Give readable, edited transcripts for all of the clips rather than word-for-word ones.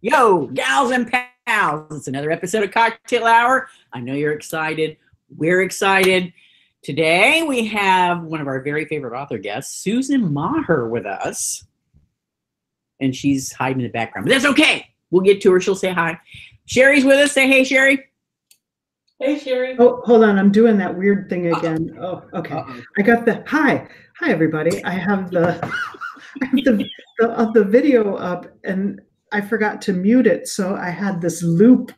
Yo, gals and pals, it's another episode of Cocktail Hour. I know you're excited. We're excited. Today we have one of our very favorite author guests, Susan Meagher, with us. And she's hiding in the background, but that's okay. We'll get to her. She'll say hi. Sherry's with us. Say hey, Sherry. Hey, Sherry. Oh, hold on. I'm doing that weird thing again. Oh, okay. I got the hi, everybody. I have the video up, and I forgot to mute it, so I had this loop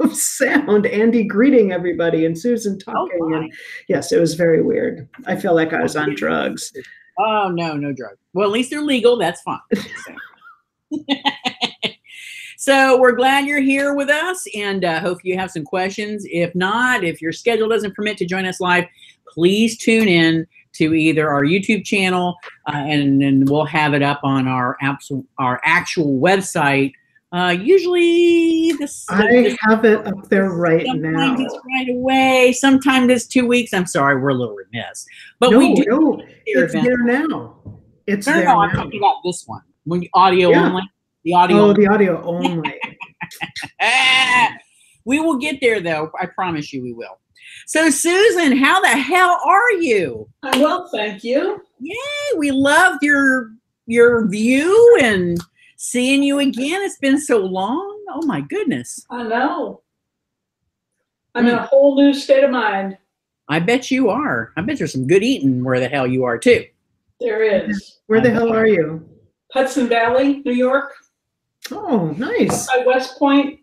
of sound. Andy greeting everybody, and Susan talking, and yes, it was very weird. I feel like I was on drugs. Oh no drugs. Well, at least they're legal. That's fine. So we're glad you're here with us, and hope you have some questions. If not, if your schedule doesn't permit to join us live, please tune in to either our YouTube channel, and we'll have it up on our actual website. Usually I have it up there right now. Sometimes it's right away. Sometimes it's 2 weeks. I'm sorry, we're a little remiss, but no, we do. No, it's there now. It's there no, now. I'm talking about this one. When audio only. The audio. Oh, the audio only. We will get there, though. I promise you we will. So, Susan, how the hell are you? I'm well, thank you. Yay, we loved your view and seeing you again. It's been so long. Oh, my goodness. I know. I'm in a whole new state of mind. I bet you are. I bet there's some good eating where the hell you are, too. There is. Where the hell are you? Hudson Valley, New York. Oh, nice. By West Point.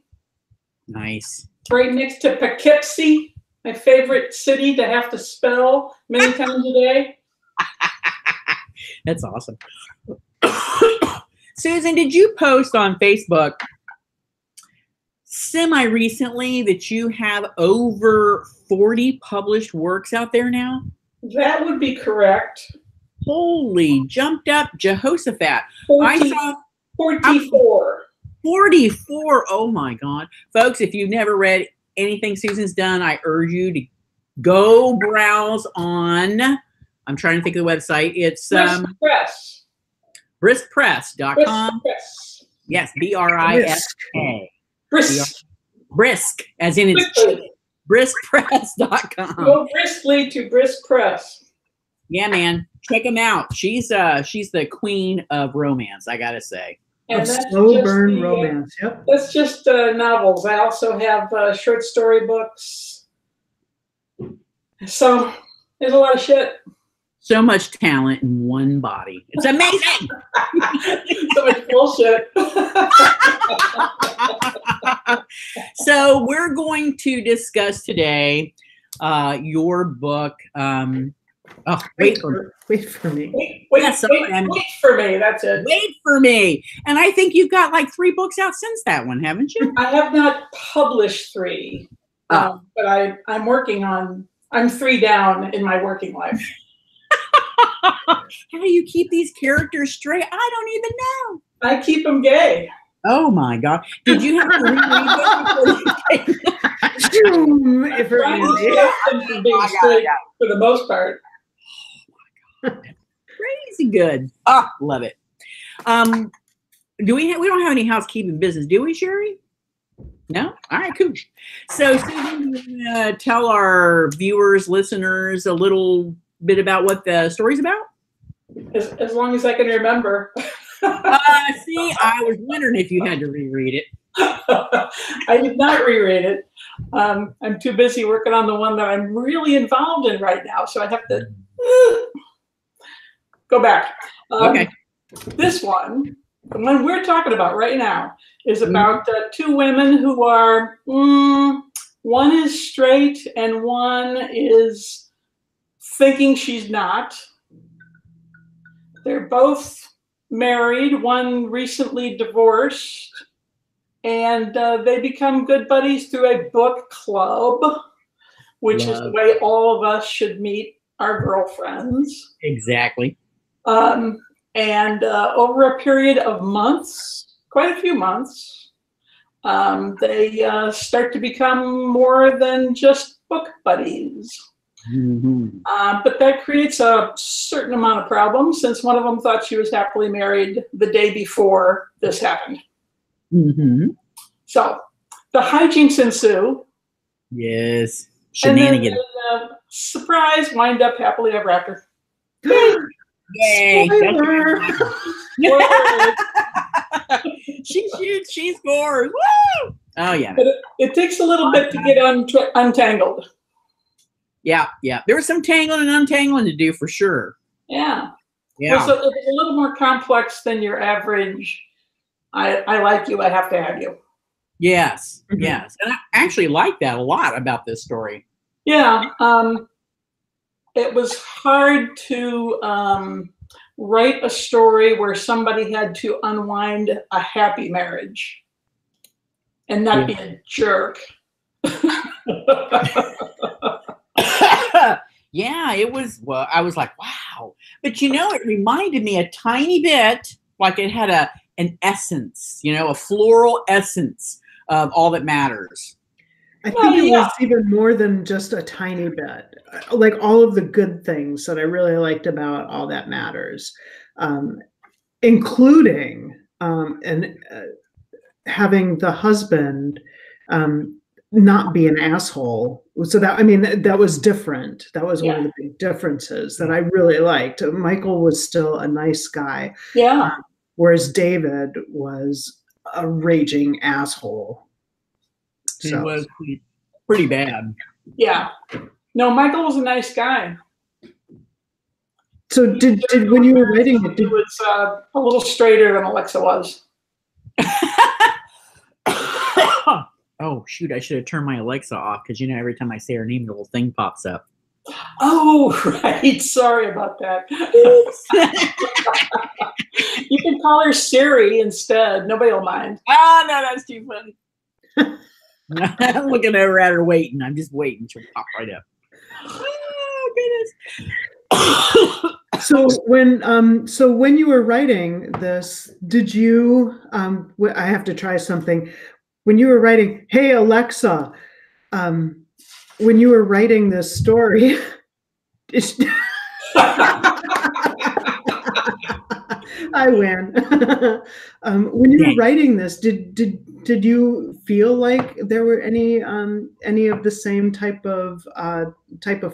Nice. Right next to Poughkeepsie, my favorite city to have to spell many times a day. That's awesome. Susan, did you post on Facebook semi-recently that you have over 40 published works out there now? That would be correct. Holy jumped up Jehoshaphat. 44. 44. Oh my God. Folks, if you've never read anything Susan's done, I urge you to go browse on, I'm trying to think of the website. It's Press. briskpress.com. Brisk. Yes, B-R-I-S-K. Brisk, as in it's cheap. Briskpress.com. Go briskly to Brisk Press. Yeah, man. Check them out. She's the queen of romance, I gotta say. And slow burn romance. Yep. That's just novels. I also have short story books. So there's a lot of shit. So much talent in one body. It's amazing. So much bullshit. So we're going to discuss today your book. Wait for me. Wait for me. That's it. Wait for me. And I think you've got like 3 books out since that one, haven't you? I have not published 3, but I'm working on. I'm 3 down in my working life. How do you keep these characters straight? I don't even know. I keep them gay. Oh my God! Did you have to reread them For the most part. Oh my God! Crazy good. Love it. We don't have any housekeeping business, do we, Sherry? No? All right, cool. So, Susan, tell our viewers, listeners, a little bit about what the story's about? As long as I can remember. See, I was wondering if you had to reread it. I did not reread it. I'm too busy working on the one that I'm really involved in right now, so I have to go back. Okay. This one, the one we're talking about right now, is about 2 women who are, one is straight and one is thinking she's not. They're both married, one recently divorced, and they become good buddies through a book club, which is the way all of us should meet our girlfriends. Exactly. And over a period of months, quite a few months, they start to become more than just book buddies. But that creates a certain amount of problems, since one of them thought she was happily married the day before this happened. Mm-hmm. So the hijinks ensue. Yes. And then, Shenanigans. surprise, wind up happily ever after. Yay. Spoiler. She scores. Woo! Oh yeah. But it takes a little bit to get untangled. Yeah. There was some tangling and untangling to do for sure. Yeah. Yeah. So it was a little more complex than your average. I like you. I have to have you. Yes. Mhm. Yes. And I actually like that a lot about this story. Yeah. It was hard to write a story where somebody had to unwind a happy marriage and not be a jerk. Yeah, it was. Well, I was like, wow. But it reminded me a tiny bit, like it had an essence, a floral essence of All That Matters. I think it was even more than just a tiny bit. Like all of the good things that I really liked about All That Matters, including having the husband not be an asshole. So that was different. That was one of the big differences that I really liked. Michael was still a nice guy. Yeah. Whereas David was a raging asshole. He was pretty bad. Yeah. No, Michael was a nice guy. So did when you were writing it, he was a little straighter than Alexa was. Oh shoot! I should have turned my Alexa off because every time I say her name, the little thing pops up. Oh right, sorry about that. You can call her Siri instead. Nobody will mind. Oh no, that's too funny. I'm looking over at her waiting. I'm just waiting. She'll pop right up. Oh goodness. So when you were writing this, did you? I have to try something. When you were writing, hey Alexa, when you were writing this story, I win. When you were writing this, did you feel like there were any of the same type of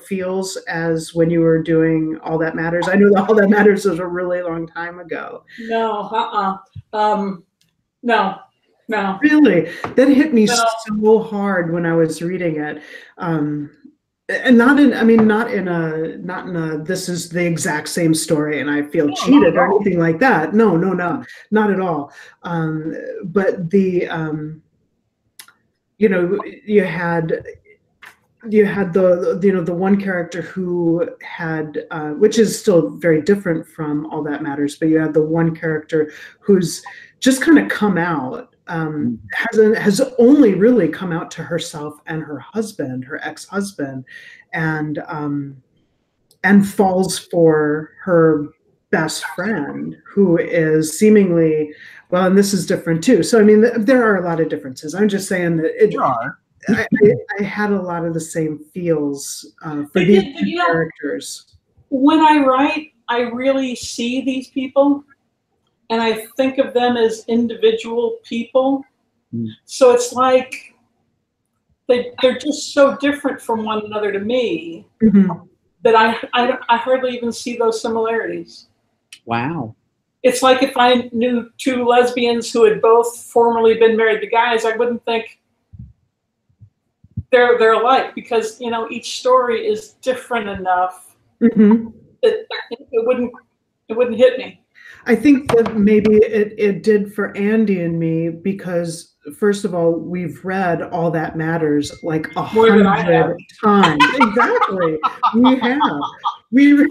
feels as when you were doing All That Matters? I know that All That Matters was a really long time ago. No, no. Really, that hit me so hard when I was reading it. And not in a this is the exact same story and I feel cheated or anything like that. No, not at all. But the you had the one character who had which is still very different from All That Matters, but you had the one character who's just kind of come out, has only really come out to herself and her husband, her ex-husband, and falls for her best friend, who is seemingly, well, and this is different too. So there are a lot of differences. I'm just saying that I had a lot of the same feels for these characters. When I write, I really see these people and I think of them as individual people. So it's like they're just so different from one another to me that I hardly even see those similarities. Wow. It's like if I knew two lesbians who had both formerly been married to guys, I wouldn't think they're alike, because each story is different enough that it wouldn't hit me. I think that maybe it did for Andy and me, because first of all, we've read All That Matters like 100 times. Exactly. We have.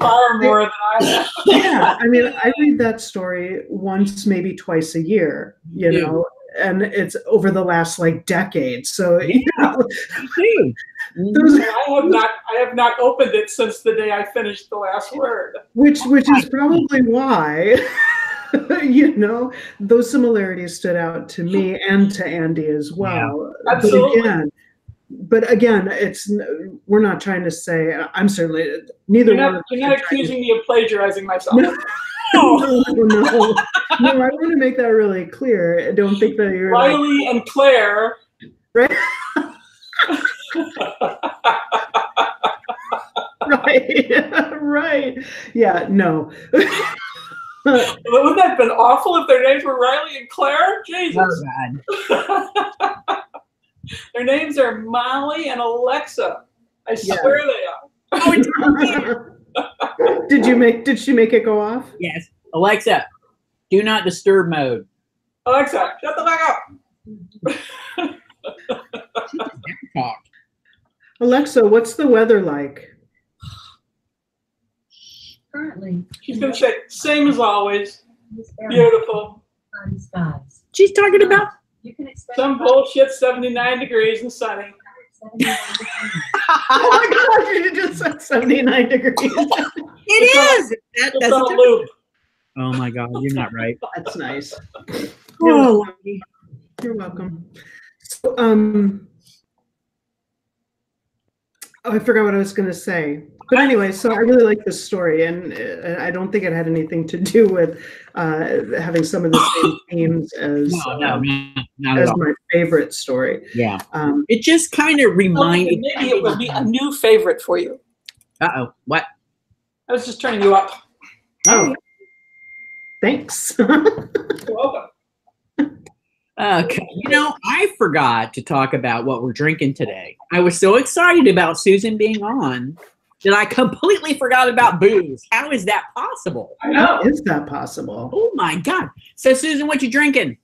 Far more than I have. Yeah. I read that story once, maybe twice a year, and it's over the last decade. So I have not opened it since the day I finished the last word. Which is probably why those similarities stood out to me and to Andy as well. Yeah, absolutely. But again, we're not trying to say, I'm certainly neither one. You're not accusing me of plagiarizing myself. No, no. No, I want to make that really clear. I don't think that you're Riley and Claire. right. Right. Right. Yeah, no. Wouldn't that have been awful if their names were Riley and Claire? Jesus. Oh, God. Their names are Molly and Alexa. I swear they are. Oh, Did she make it go off? yes. Alexa, do not disturb mode. Alexa, shut the fuck up. She just never talked. Alexa, what's the weather like? Currently, She's going to say, same as always. this area Beautiful. cloudy skies. She's talking about. You can expect Some bullshit 79 degrees and sunny. 79 degrees. Oh my gosh, you just said 79 degrees. It is. It's That's on a loop. oh my God, you're not right. That's nice. Oh, You're welcome. So, oh, I forgot what I was going to say. But anyway, so I really like this story, and I don't think it had anything to do with having some of the same themes as no, not at as all. my favorite story. Yeah, it just kind of reminded. Maybe it will be a new favorite for you. Uh-oh, what? I was just turning you up. Oh, thanks. You're welcome. Okay. You know, I forgot to talk about what we're drinking today. I was so excited about Susan being on that I completely forgot about booze. How is that possible? I know. How is that possible? Oh my God. So Susan, what you drinking?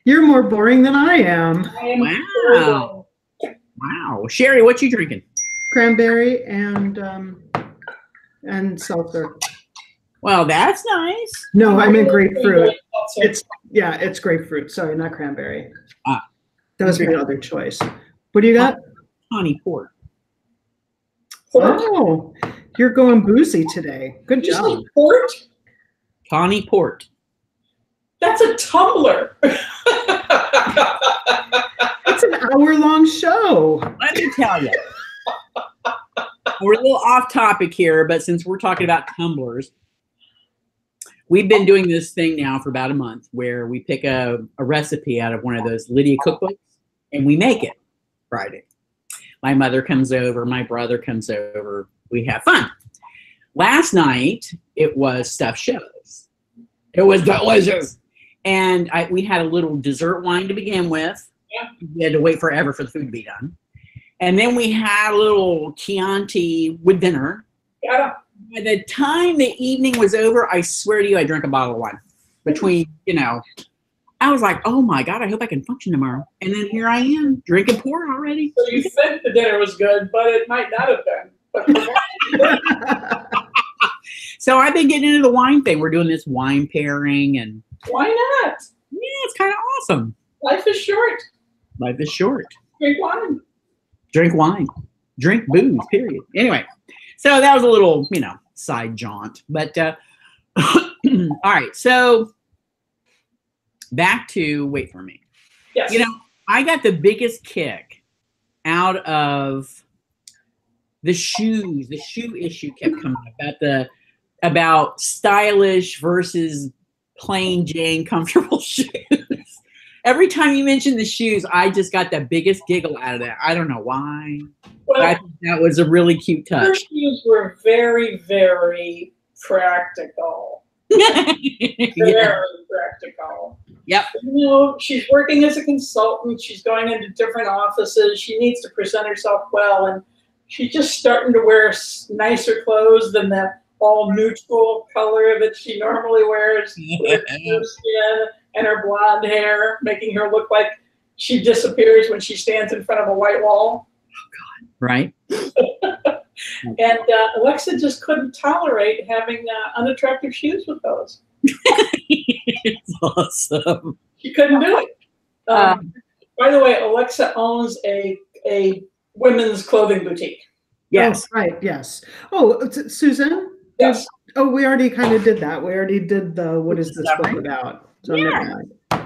You're more boring than I am. Wow. Wow. Sherry, what you drinking? Cranberry and seltzer. Well, that's nice. No, I meant grapefruit. It's grapefruit. Sorry, not cranberry. Ah. That was my other choice. What do you got? Honey port. Oh, you're going boozy today. Good Did you job. say port? Connie Port. That's a tumbler. It's an hour-long show. Let me tell you. We're a little off topic here, but since we're talking about tumblers, we've been doing this thing now for about a month where we pick a recipe out of one of those Lydia cookbooks and we make it Friday. My mother comes over, my brother comes over, we have fun. Last night, it was stuffed shows. It was delicious. And we had a little dessert wine to begin with. Yeah. We had to wait forever for the food to be done. And then we had a little Chianti with dinner. Yeah. By the time the evening was over, I swear to you, I drank a bottle of wine. Between, I was like, oh my God, I hope I can function tomorrow. And then here I am, drinking port already. So you think the dinner was good, but it might not have been. But So I've been getting into the wine thing. We're doing this wine pairing, and why not? yeah, it's kind of awesome. Life is short. Life is short. Drink wine. Drink wine. Drink booze, period. Anyway, so that was a little, side jaunt. But all right, so back to wait for me. Yes. I got the biggest kick out of the shoes. The shoe issue kept coming up about stylish versus plain Jane comfortable shoes. Every time you mentioned the shoes, I just got the biggest giggle out of that. I don't know why. Well, I think that was a really cute her touch. shoes were very, very practical. Yeah. Very practical. Yep. She's working as a consultant. She's going into different offices. She needs to present herself well, and she's just starting to wear nicer clothes than that all neutral color that she normally wears. With her skin and her blonde hair, making her look like she disappears when she stands in front of a white wall. Right. And Alexa just couldn't tolerate having unattractive shoes with those. It's awesome. She couldn't do it. By the way, Alexa owns a women's clothing boutique. Yes. Oh, right. Yes. Oh, Susan? Yes. Oh, we already kind of did that. We already did the what is this book about? So Yeah.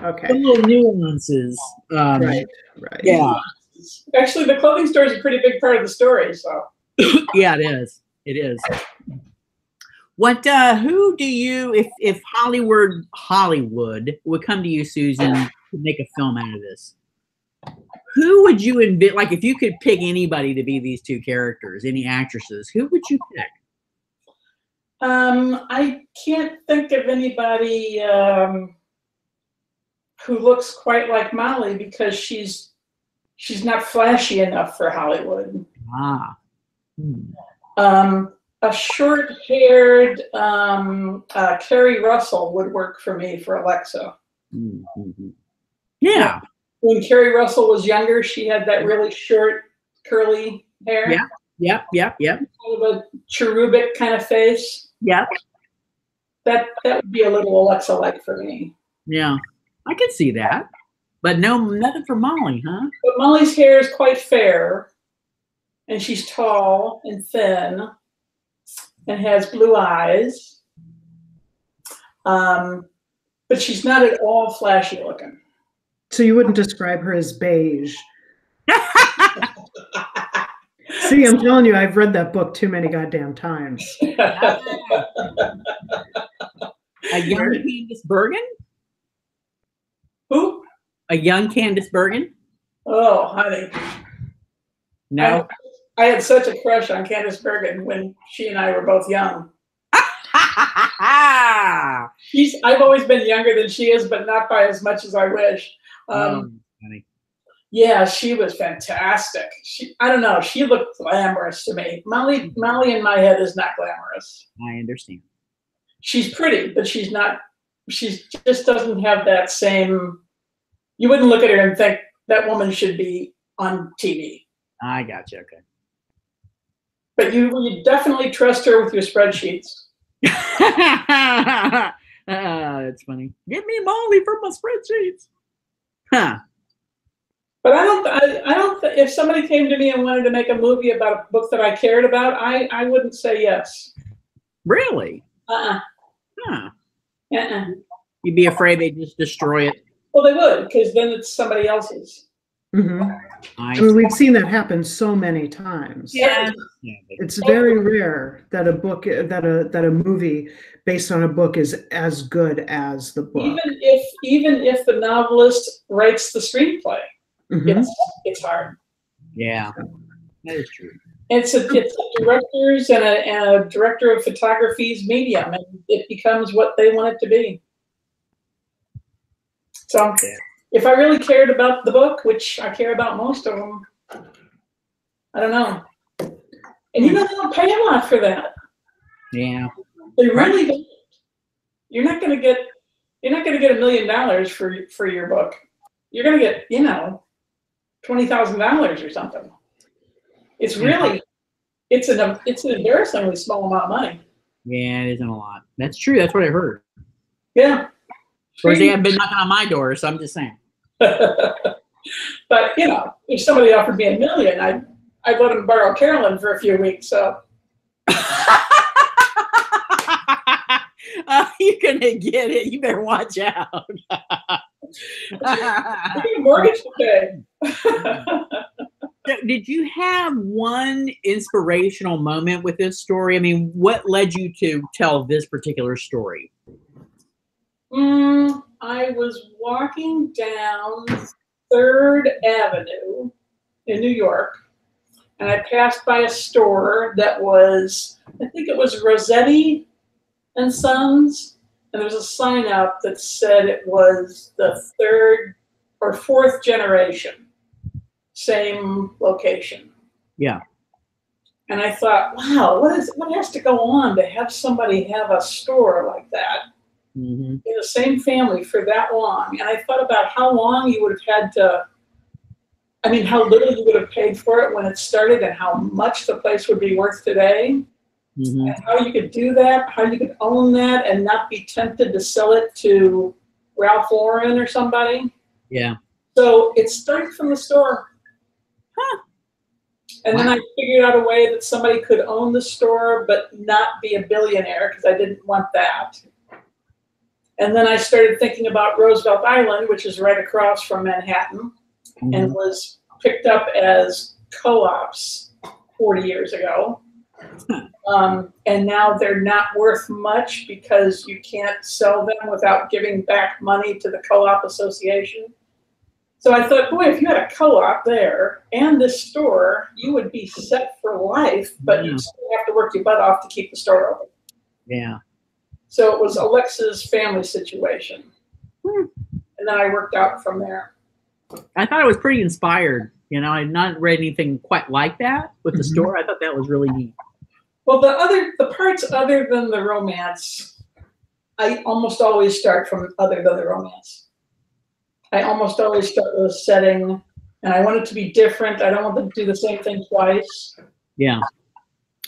Okay. The little nuances. Right. Yeah. Actually, the clothing store is a pretty big part of the story. So Yeah, it is. It is. What? Who do you, if Hollywood would come to you, Susan, to make a film out of this? Who would you invite? Like, if you could pick anybody to be these two characters, any actresses, who would you pick? I can't think of anybody who looks quite like Molly because she's not flashy enough for Hollywood. Ah. Hmm. A short-haired Carrie Russell would work for me for Alexa. Mm-hmm. Yeah. When Carrie Russell was younger, she had that really short, curly hair. Yeah. Yep. Kind of a cherubic kind of face. Yep. That would be a little Alexa-like for me. Yeah. I can see that. But nothing for Molly, huh? But Molly's hair is quite fair, and she's tall and thin, and has blue eyes. But she's not at all flashy looking. So you wouldn't describe her as beige. See, I'm telling you, I've read that book too many goddamn times. A young Candice Bergen? Who? A young Candice Bergen? Oh, honey. No. I had such a crush on Candice Bergen when she and I were both young. I've always been younger than she is, but not by as much as I wish. Funny. Yeah, she was fantastic. I don't know. She looked glamorous to me. Molly in my head is not glamorous. I understand. She's pretty, but she's not. She just doesn't have that same. You wouldn't look at her and think that woman should be on TV. I got you. Okay. But you definitely trust her with your spreadsheets. That's funny. Give me Molly for my spreadsheets. Huh. But I don't. If somebody came to me and wanted to make a movie about a book that I cared about, I wouldn't say yes. Really? Huh. You'd be afraid they'd just destroy it. Well, they would, because then it's somebody else's. Mm-hmm. I mean, we've seen that happen so many times. Yeah. It's very rare that a book, that a movie based on a book is as good as the book. Even if the novelist writes the screenplay, Mm-hmm. it's hard. Yeah, that is true. It's a director's and a director of photography's medium, and it becomes what they want it to be. So, if I really cared about the book, which I care about most of them, I don't know. And you know, they don't pay a lot for that. Yeah, they really don't. You're not going to get $1 million for your book. You're going to get, $20,000 or something. It's really, it's an embarrassingly small amount of money. Yeah, it isn't a lot. That's true. That's what I heard. Yeah. Of course, they haven't been knocking on my door, so I'm just saying. But if somebody offered me $1 million, I'd let them borrow Carolyn for a few weeks. So. You're gonna get it. You better watch out. Mortgage to pay. Did you have one inspirational moment with this story? I mean, what led you to tell this particular story? I was walking down 3rd Avenue in New York, and I passed by a store that was, I think it was Rossetti and Sons, and there was a sign up that said it was the 3rd or 4th generation, same location. Yeah. And I thought, wow, what has to go on to have somebody have a store like that in the same family for that long? And I thought about how long you would have had to, how little you would have paid for it when it started and how much the place would be worth today. And how you could do that, how you could own that and not be tempted to sell it to Ralph Lauren or somebody. Yeah. So it started from the store. And then I figured out a way that somebody could own the store but not be a billionaire, because I didn't want that. And then I started thinking about Roosevelt Island, which is right across from Manhattan, and was picked up as co-ops 40 years ago. And now they're not worth much because you can't sell them without giving back money to the co-op association. So I thought, boy, if you had a co-op there and this store, you would be set for life, but you still have to work your butt off to keep the store open. Yeah. So it was Alexa's family situation. And then I worked out from there. I thought it was pretty inspired. You know, I had not read anything quite like that with the store. I thought that was really neat. Well, the parts other than the romance, I almost always start from other than the romance. I almost always start with a setting, and I want it to be different. I don't want them to do the same thing twice. Yeah.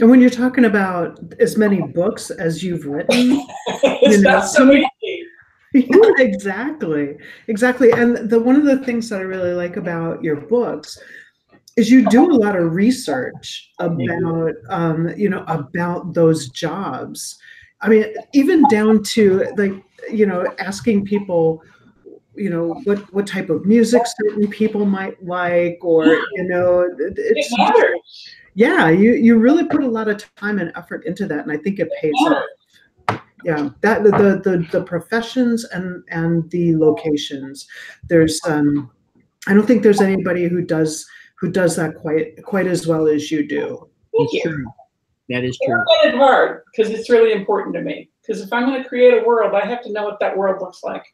And when you're talking about as many books as you've written, It's not so easy. yeah, exactly. And one of the things that I really like about your books is you do a lot of research about, about those jobs. I mean, even down to asking people, what type of music certain people might like, or, It matters. Yeah, you really put a lot of time and effort into that, and I think it pays off. Yeah, that the professions and the locations. There's I don't think there's anybody who does that quite as well as you do. That's true. That is true. I made it hard because it's really important to me. Because if I'm going to create a world, I have to know what that world looks like.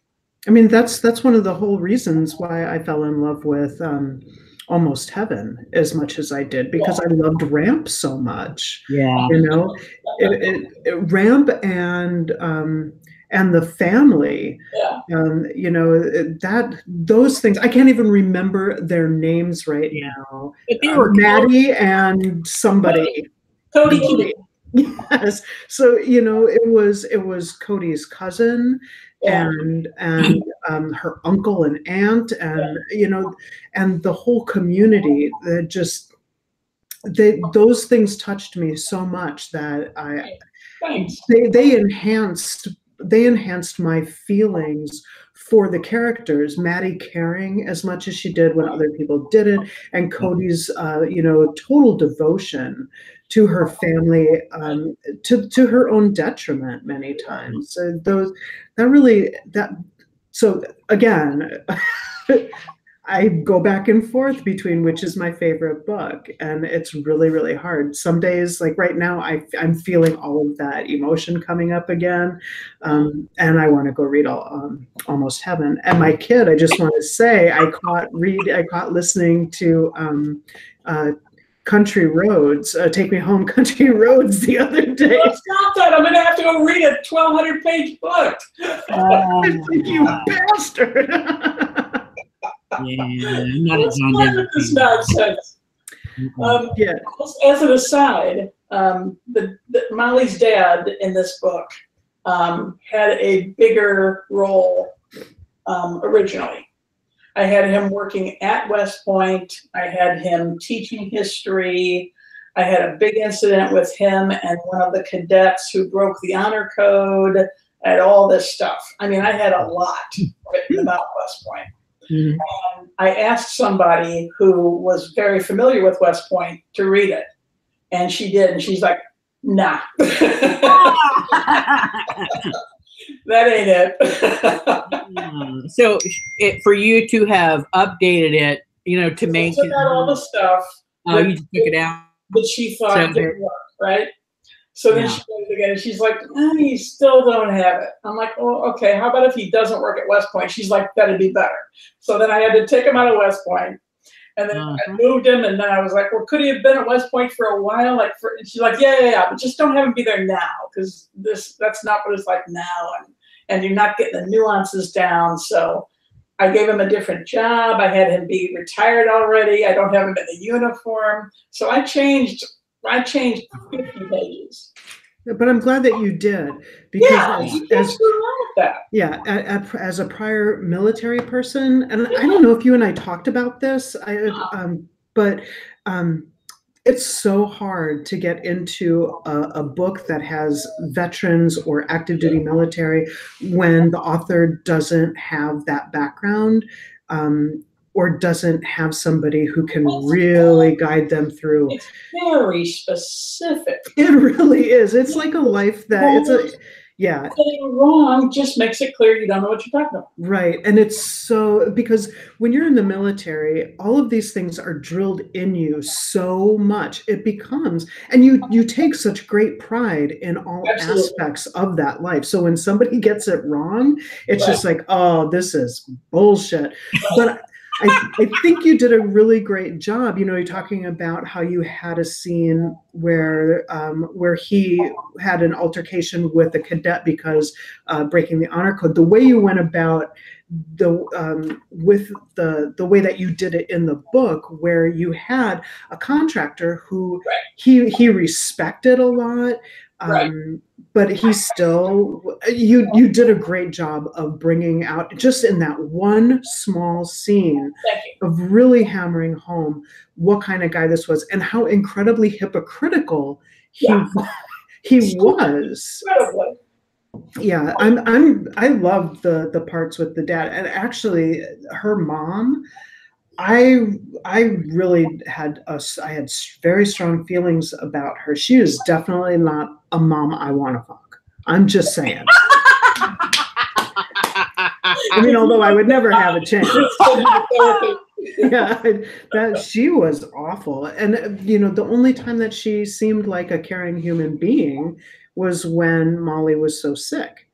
I mean, that's one of the whole reasons why I fell in love with Almost Heaven as much as I did, because I loved Ramp so much. Yeah. Ramp and the family. Yeah. Those things, I can't even remember their names right now. But they were Maddie and somebody. Cody. Yes. So it was Cody's cousin. Yeah. And her uncle and aunt, and and the whole community. That just those things touched me so much that they enhanced my feelings for the characters. Maddie caring as much as she did when other people didn't, and Cody's total devotion to her family, to her own detriment many times. So again, I go back and forth between which is my favorite book, and it's really, really hard. Some days, like right now, I'm feeling all of that emotion coming up again, and I want to go read Almost Heaven. And my kid, I just want to say, I caught listening to Country Roads, Take Me Home, Country Roads the other day. Well, stop that! I'm going to have to go read a 1,200-page book. You bastard! Yeah, I'm not What's wrong with this nonsense? Yeah. As an aside, Molly's dad in this book had a bigger role originally. I had him working at West Point. I had him teaching history. I had a big incident with him and one of the cadets who broke the honor code and all this stuff. I mean, I had a lot written about West Point. Mm-hmm. And I asked somebody who was very familiar with West Point to read it. And she did. And she's like, nah. That ain't it. So for you to have updated it, to make took out all the stuff. You just took it out. That she thought didn't work, right? So then she goes again, and she's like, you still don't have it. I'm like, oh, okay, how about if he doesn't work at West Point? She's like, that'd be better. So then I had to take him out of West Point, and then I moved him, and then I was like, well, could he have been at West Point for a while? And she's like, yeah, but just don't have him be there now, because that's not what it's like now, and you're not getting the nuances down. So I gave him a different job. I had him be retired already. I don't have him in the uniform. So I changed 50 pages. But I'm glad that you did, because as a prior military person, and I don't know if you and I talked about this, but it's so hard to get into a book that has veterans or active duty military when the author doesn't have that background. or doesn't have somebody who can really guide them through. It's very specific. It really is. It's like a life that it's a, yeah. Getting wrong just makes it clear you don't know what you're talking about. Right. And it's so, because when you're in the military, all of these things are drilled in you so much. It becomes, and you take such great pride in all Absolutely. aspects of that life. So when somebody gets it wrong, it's Right. just like, oh, this is bullshit. But I think you did a really great job. You know, you're talking about how you had a scene where he had an altercation with a cadet because breaking the honor code. The way you went about with the way that you did it in the book, where you had a contractor who Right. he respected a lot. Right. But he still, you did a great job of bringing out, just in that one small scene, Thank you. of really hammering home what kind of guy this was and how incredibly hypocritical he was. Incredibly. Yeah, I love the parts with the dad, and actually her mom, I really had I had very strong feelings about her. She is definitely not a mom I want to fuck. I'm just saying. I mean, although I would never have a chance. Yeah, that she was awful. And you know, the only time that she seemed like a caring human being was when Molly was so sick.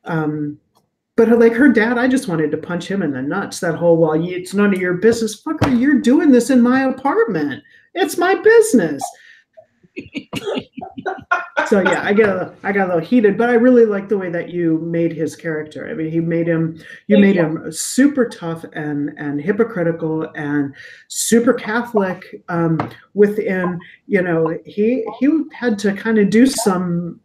But like her dad, I just wanted to punch him in the nuts. That whole, well, it's none of your business. Fucker, you're doing this in my apartment. It's my business. So yeah, I got a little heated, but I really like the way that you made his character. I mean, you made him super tough and hypocritical and super Catholic. Within, you know, he had to kind of do some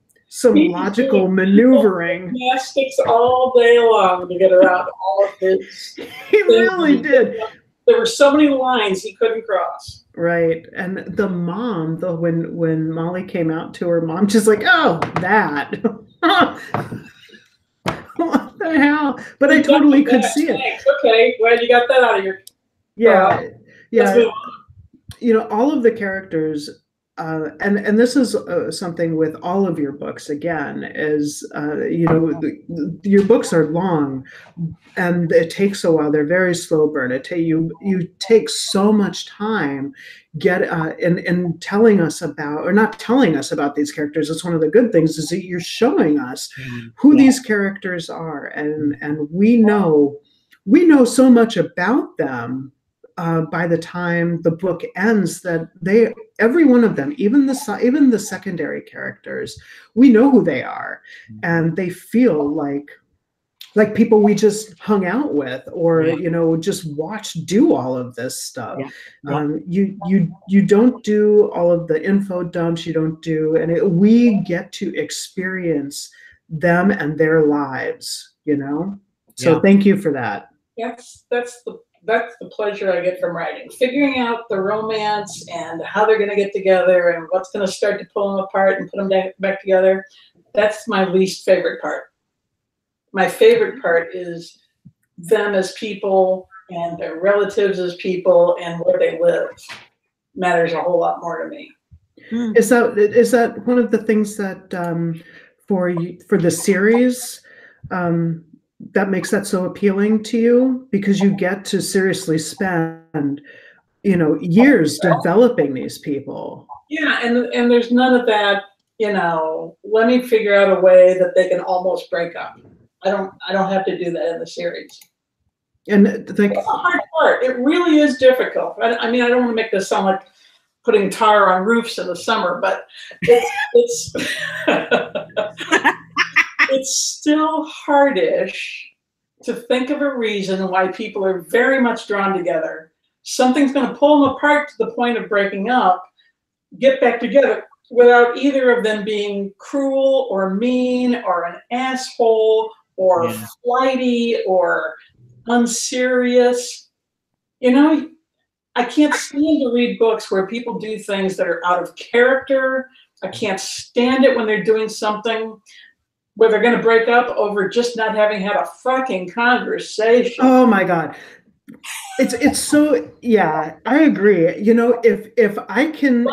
logical maneuvering. Gymnastics all day long to get around all of his. He really did. There were so many lines he couldn't cross. Right. And the mom, when Molly came out to her mom, she's like, oh, that. What the hell? But I totally could see it. Thanks. Okay, glad you got that out of your. Yeah. Yeah. You know, all of the characters, and this is something with all of your books, again, is, you know, your books are long and it takes a while. They're very slow burn. You take so much time in telling us about, or not telling us about these characters. It's one of the good things, is that you're showing us who these characters are. And we know so much about them by the time the book ends, that every one of them, even the secondary characters, we know who they are, and they feel like people we just hung out with, or you know, just watched do all of this stuff. You don't do all of the info dumps. You don't do, and we get to experience them and their lives. You know, so thank you for that. That's the pleasure I get from writing. Figuring out the romance and how they're going to get together and what's going to start to pull them apart and put them back together. That's my least favorite part. My favorite part is them as people and their relatives as people, and where they live matters a whole lot more to me. Is that one of the things that for the series that makes that so appealing to you, because you get to seriously spend, you know, years developing these people? Yeah, and there's none of that, you know, let me figure out a way that they can almost break up. I don't have to do that in the series. And it's a hard part. It really is difficult. I mean, I don't want to make this sound like putting tar on roofs in the summer, but it's it's still hardish to think of a reason why people are very much drawn together. Something's going to pull them apart to the point of breaking up, get back together, without either of them being cruel or mean or an asshole or flighty or unserious. You know, I can't stand to read books where people do things that are out of character. I can't stand it when they're doing something where they're going to break up over just not having had a fucking conversation. Oh my God. It's so, yeah, I agree. You know, if I can,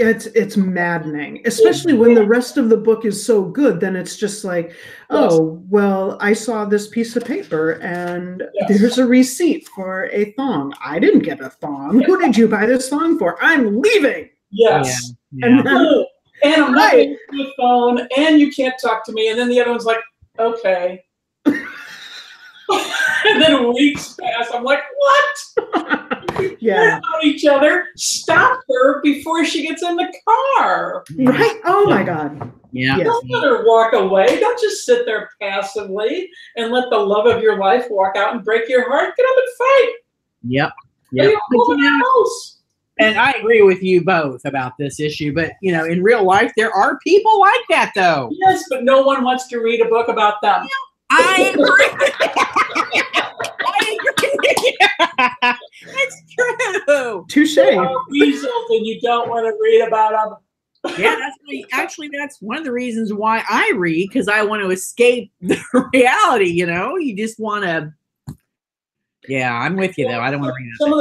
it's maddening, especially when the rest of the book is so good. Then it's just like, oh, well, I saw this piece of paper and there's a receipt for a thong. I didn't get a thong. Who did you buy this thong for? I'm leaving. Yes. Yeah. And then, And I'm not getting to the phone, and you can't talk to me. And then the other one's like, okay. And then weeks pass. I'm like, what? Yeah. About each other. Stop her before she gets in the car. Right? Oh my God. Yeah. Yes. Don't let her walk away. Don't just sit there passively and let the love of your life walk out and break your heart. Get up and fight. Yep. Yep. And I agree with you both about this issue, but you know, in real life, there are people like that, though. Yes, but no one wants to read a book about them. I agree. I agree. It's true. Touche. They are weasels, and you don't want to read about them. Yeah, that's one of the reasons why I read, because I want to escape the reality. You know, you just want to. Yeah, I'm with you though. I don't want to read Some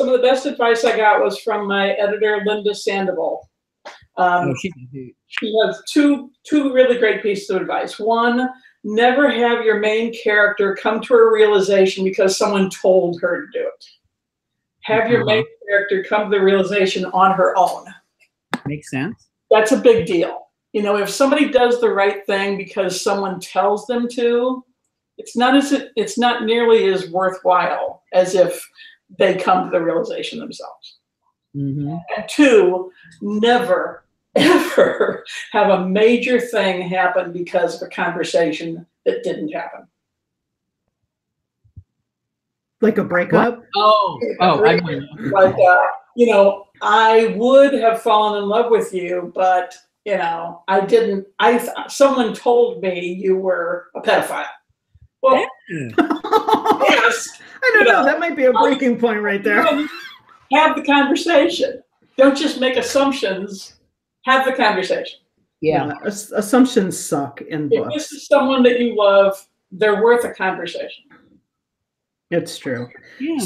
of the best advice I got was from my editor, Linda Sandoval. She has two really great pieces of advice. One, never have your main character come to a realization because someone told her to do it. Have your main character come to the realization on her own. Makes sense. That's a big deal. You know, if somebody does the right thing because someone tells them to, it's not nearly as worthwhile as if they come to the realization themselves. Mm-hmm. And two, never, ever have a major thing happen because of a conversation that didn't happen. Like a breakup? Like, you know, I would have fallen in love with you, but, you know, I didn't. Someone told me you were a pedophile. Well, yes. I don't know. That might be a breaking point right there. Have the conversation. Don't just make assumptions. Have the conversation. Yeah. Assumptions suck in books. If this is someone that you love, they're worth a conversation. It's true. Yeah.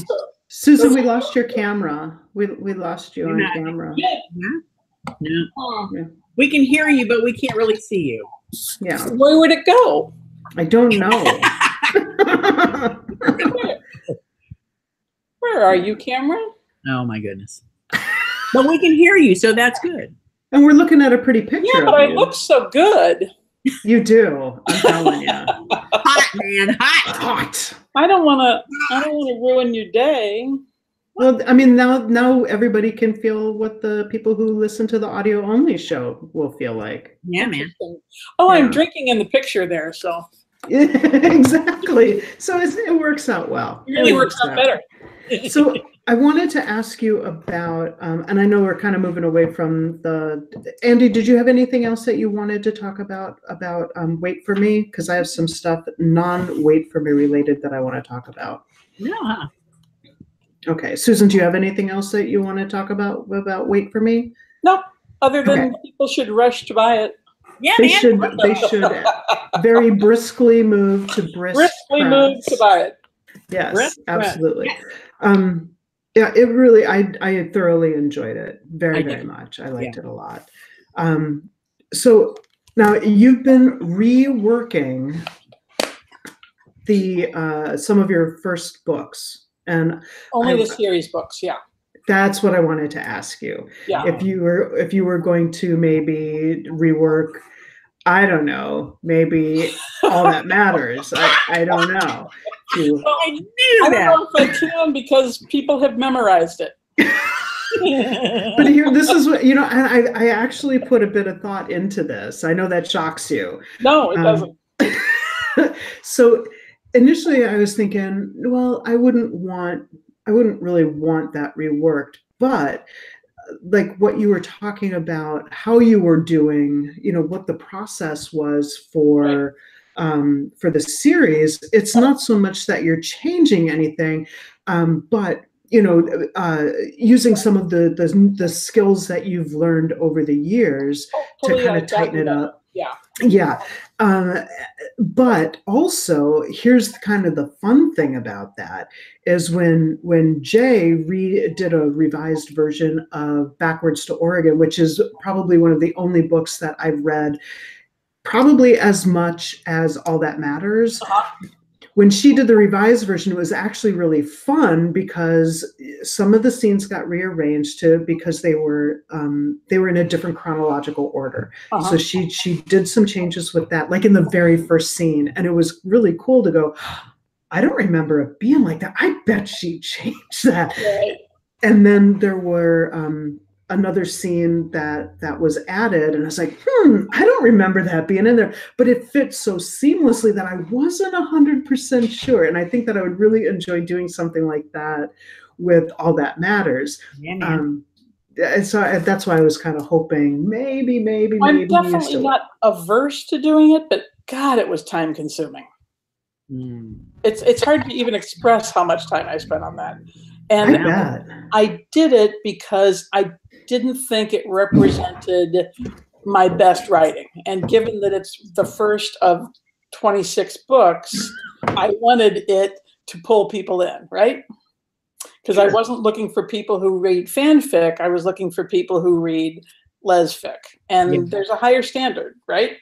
Susan, we lost your camera. We lost you on camera. No. We can hear you, but we can't really see you. Yeah. Where would it go? I don't know. Where are you, camera? Oh my goodness. But we can hear you, so that's good. And we're looking at a pretty picture. Yeah, but I look so good. You do. I'm telling you. Hot, man, hot. I don't want to ruin your day. Well, I mean, now everybody can feel what the people who listen to the audio only show will feel like. Yeah, man. Oh, Yeah. I'm drinking in the picture there, so. Exactly. So it works out well. It really works out better. So I wanted to ask you about, and I know we're kind of moving away from Andy, did you have anything else that you wanted to talk about Wait For Me? Because I have some stuff non-Wait For Me related that I want to talk about. Yeah. Okay. Susan, do you have anything else that you want to talk about Wait For Me? No, other than people should rush to buy it. Yeah, They man. should very briskly move to Briskly move to buy it. Yes, absolutely. Yeah, it really, I thoroughly enjoyed it very much. I liked it a lot. So now you've been reworking some of your first books, and Only the series books, yeah. That's what I wanted to ask you. Yeah. If you were going to maybe rework, I don't know, maybe All That Matters. I don't know. I knew I that. don't know if I can because people have memorized it. But here, this is what, and I actually put a bit of thought into this. I know that shocks you. No, it doesn't. So initially I was thinking, well, I wouldn't really want that reworked, but like what you were talking about, how you were doing, what the process was for the series, it's not so much that you're changing anything, but using some of the skills that you've learned over the years to kind of tighten it up. Yeah. Yeah. Uh, but also, here's kind of the fun thing about that is when Jay did a revised version of Backwards to Oregon, which is probably one of the only books that I've read probably as much as All That Matters. When she did the revised version, it was actually really fun because some of the scenes got rearranged because they were in a different chronological order. So she did some changes with that, like in the very first scene, and it was really cool to go, I don't remember it being like that. I bet she changed that. Right. And then there were another scene that was added, and I was like, I don't remember that being in there, but it fits so seamlessly that I wasn't 100% sure. And I think that I would really enjoy doing something like that with All That Matters. So that's why I was kind of hoping maybe. I'm definitely not averse to doing it, but God, it was time consuming. It's hard to even express how much time I spent on that. And I did it because I didn't think it represented my best writing. And given that it's the first of 26 books, I wanted it to pull people in, right? Because I wasn't looking for people who read fanfic. I was looking for people who read lesfic. And there's a higher standard, right?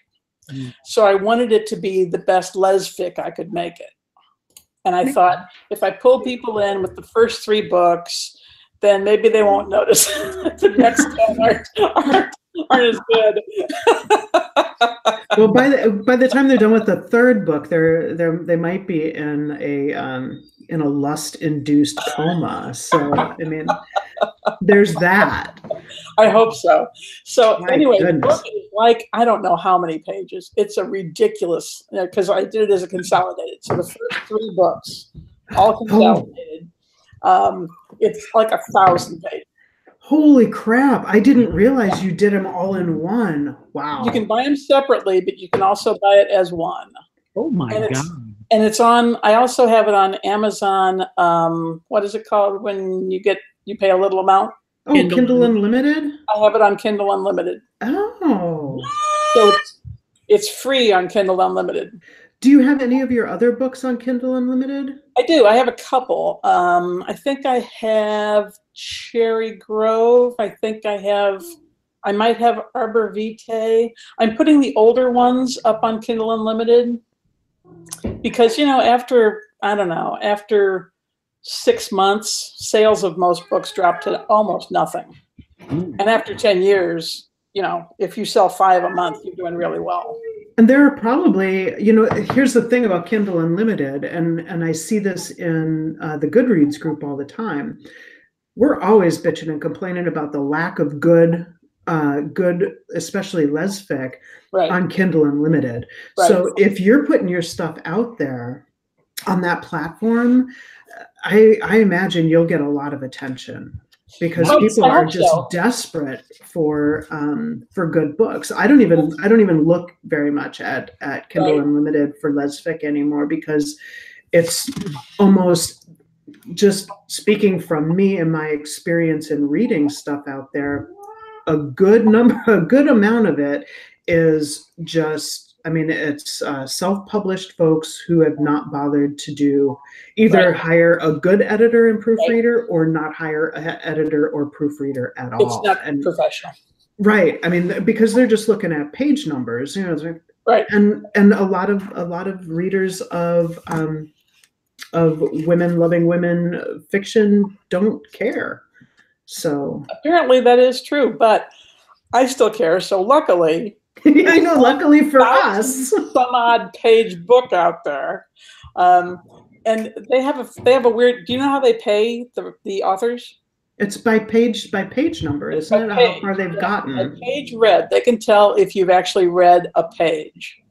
So I wanted it to be the best lesfic I could make it. And I thought, if I pull people in with the first 3 books, then maybe they won't notice the next 10 aren't as good. Well, by the time they're done with the 3rd book, they might be in a lust-induced coma. So I mean, there's that. I hope so. So anyway, goodness. the book is like, I don't know how many pages. It's a ridiculous, because I did it as a consolidated. So the first 3 books, all consolidated, it's like 1,000 pages. Holy crap. I didn't realize you did them all in one. Wow. You can buy them separately, but you can also buy it as one. Oh my God. And it's on, I also have it on Amazon. What is it called when you pay a little amount? Oh, Kindle Unlimited? I have it on Kindle Unlimited. Oh. So it's free on Kindle Unlimited. Do you have any of your other books on Kindle Unlimited? I do. I have a couple. I think I have Cherry Grove. I might have Arbor Vitae. I'm putting the older ones up on Kindle Unlimited because, after 6 months, sales of most books drop to almost nothing. And after 10 years, if you sell 5 a month, you're doing really well. And there are probably, here's the thing about Kindle Unlimited, and I see this in the Goodreads group all the time. We're always bitching and complaining about the lack of good, especially lesfic, on Kindle Unlimited. Right. So if you're putting your stuff out there on that platform, I imagine you'll get a lot of attention because people are just desperate for good books. I don't even look very much at Kindle Unlimited for lesfic anymore because it's almost, just speaking from me and my experience in reading stuff out there, a good amount of it is just, it's self-published folks who have not bothered to do either hire a good editor and proofreader or not hire an editor or proofreader at all. It's not professional. Right. Because they're just looking at page numbers, right. And a lot of readers of women loving women fiction don't care. So apparently that is true, but I still care. So luckily, I know. Luckily for us, some odd page book out there, and they have a weird. Do you know how they pay the authors? It's by page number, isn't it? How far they've gotten. A page read. They can tell if you've actually read a page.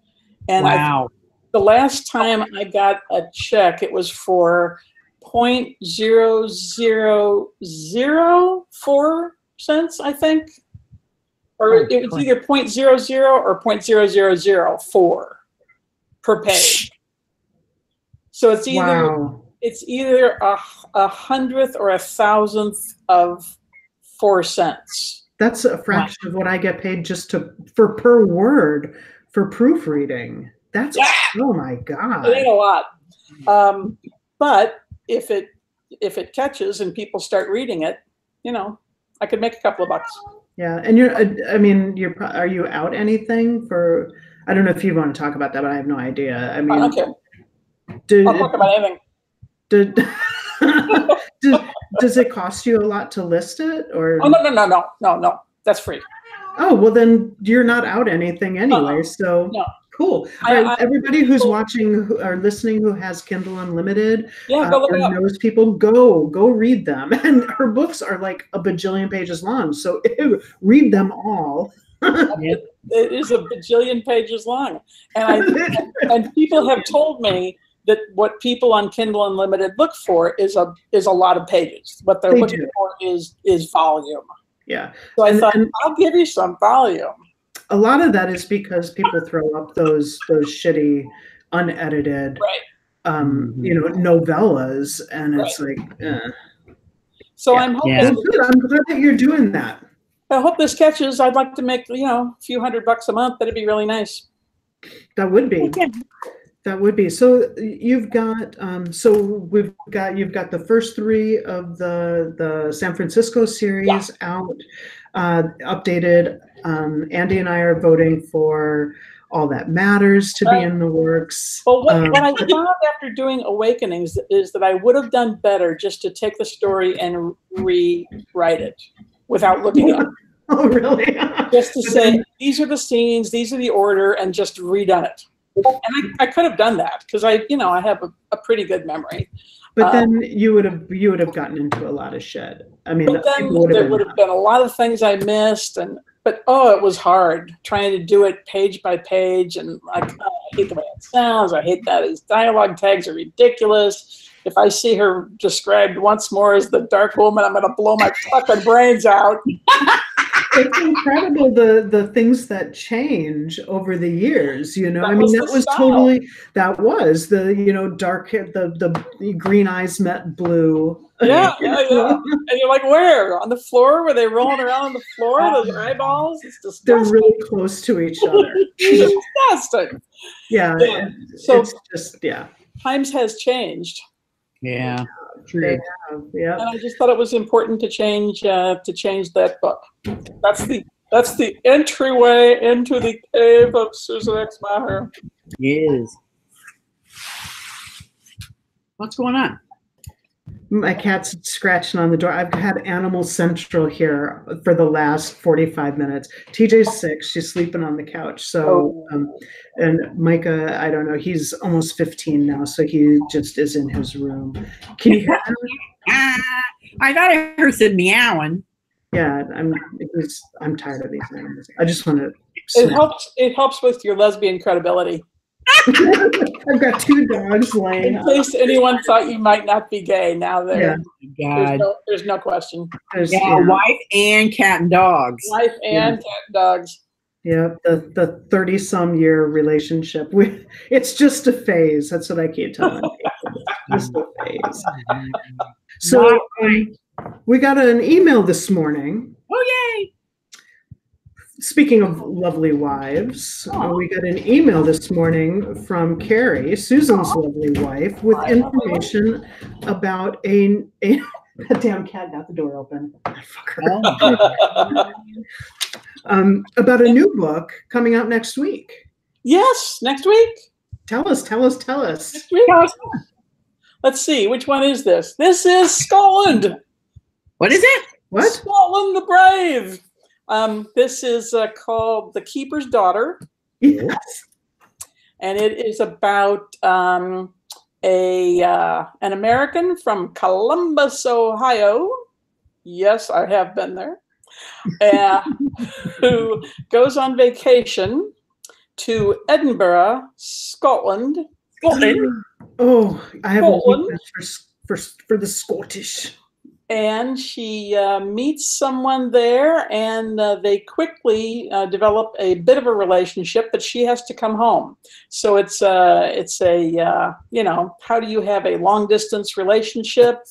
And wow. The last time I got a check, it was for 0.0004 cents, I think. Or it was either 0.00 or 0.0004 per page. So it's either a 100th or a 1,000th of 4 cents. That's a fraction of what I get paid just for per word for proofreading. That's oh my God. It ain't a lot. But if it catches and people start reading it, I could make a couple of bucks. Yeah, and are you out anything for? I don't know if you want to talk about that, but I have no idea. I mean, Okay. I'll talk about anything. Does it cost you a lot to list it, or? Oh no. That's free. Oh well, then you're not out anything anyway. So no. Cool. Everybody who's watching or listening who has Kindle Unlimited go look or it up. knows people, go read them. And her books are like a bajillion pages long, so read them all. It is a bajillion pages long, and people have told me that what people on Kindle Unlimited look for is a lot of pages. What they're looking for is volume. Yeah. So I thought I'll give you some volume. A lot of that is because people throw up those shitty, unedited, novellas, and it's like. So I'm hoping. Well, good. I'm glad that you're doing that. I hope this catches. I'd like to make a few $100 a month. That'd be really nice. That would be. That would be. So you've got. You've got the first 3 of the San Francisco series out, updated. Andy and I are voting for All That Matters to be in the works. Well, what I found after doing Awakenings is that I would have done better just to take the story and rewrite it without looking up. Oh, really? Just to say, these are the scenes, these are the order, and just redone it. And I could have done that because I have a pretty good memory. But then you would have gotten into a lot of shit. I mean, but then there would have been a lot of things I missed, but it was hard trying to do it page by page, and I hate the way it sounds. I hate that his dialogue tags are ridiculous. If I see her described once more as the dark woman, I'm going to blow my fucking brains out. It's incredible the things that change over the years, I mean, that was the dark hair, the green eyes met blue. Yeah. And you're like, where? On the floor? Were they rolling around on the floor? Those eyeballs? It's disgusting. They're really close to each other. It's disgusting. Yeah. So it's just, times has changed. Yeah. True. Yeah. And I just thought it was important to change that book. That's the entryway into the cave of Susan X. Meagher. Yes. What's going on? My cat's scratching on the door. I've had Animal Central here for the last 45 minutes. TJ's sick. She's sleeping on the couch. So, and Micah, I don't know. He's almost 15 now, so he just is in his room. Can you hear him? I thought I heard some meowing. Yeah, I'm tired of these animals. I just want to. It helps with your lesbian credibility. I've got 2 dogs laying. In case anyone thought you might not be gay, now there's no question. Wife and cat and dogs. Wife and cat and dogs. Yeah, the 30-some year relationship. It's just a phase. That's what I keep telling people. It's just a phase. So we got an email this morning. Oh, yay! Speaking of lovely wives, we got an email this morning from Carrie, Susan's lovely wife, with information about a damn cat got the door open. Fuck her. About a new book coming out next week. Yes, next week. Tell us. Next week. Let's see, which one is this? This is Scotland. What is it? What? Scotland the Brave. This is called The Keeper's Daughter. Yes. And it is about an American from Columbus, Ohio. Yes, I have been there. Who goes on vacation to Edinburgh, Scotland. Oh, I have a weakness for the Scottish. And she meets someone there, and they quickly develop a bit of a relationship, but she has to come home. So it's a how do you have a long distance relationship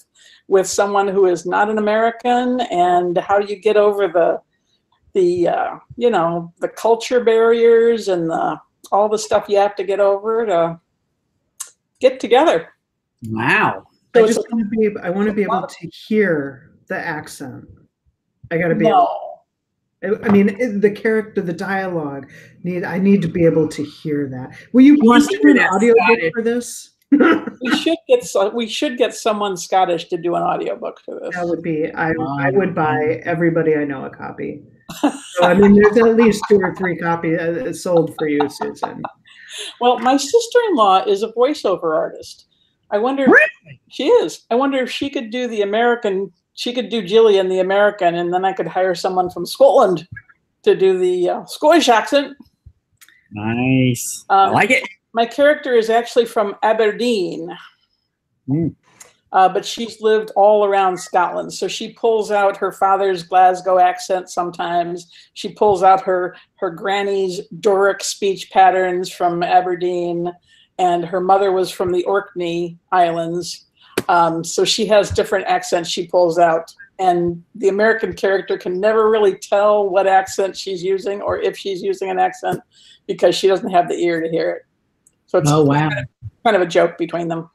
with someone who is not an American, and how do you get over the culture barriers and all the stuff you have to get over to get together. Wow. So I it's just want to be. I want to be able to hear the accent. I got to be. no. I mean, the character, the dialogue. I need to be able to hear that. Will you wants please to do an hear that audiobook Scottish. for this? We should get someone Scottish to do an audiobook for this. That would be. I would buy everybody I know a copy. So I mean, there's at least 2 or 3 copies sold for you, Susan. Well, my sister-in-law is a voiceover artist. I wonder. Really? She is. I wonder if she could do the American. She could do Gillian the American, and then I could hire someone from Scotland to do the Scottish accent. Nice. I like it. My character is actually from Aberdeen, but she's lived all around Scotland. So she pulls out her father's Glasgow accent sometimes. She pulls out her granny's Doric speech patterns from Aberdeen, and her mother was from the Orkney Islands. So she has different accents she pulls out. And the American character can never really tell what accent she's using or if she's using an accent because she doesn't have the ear to hear it. So it's wow. kind of a joke between them.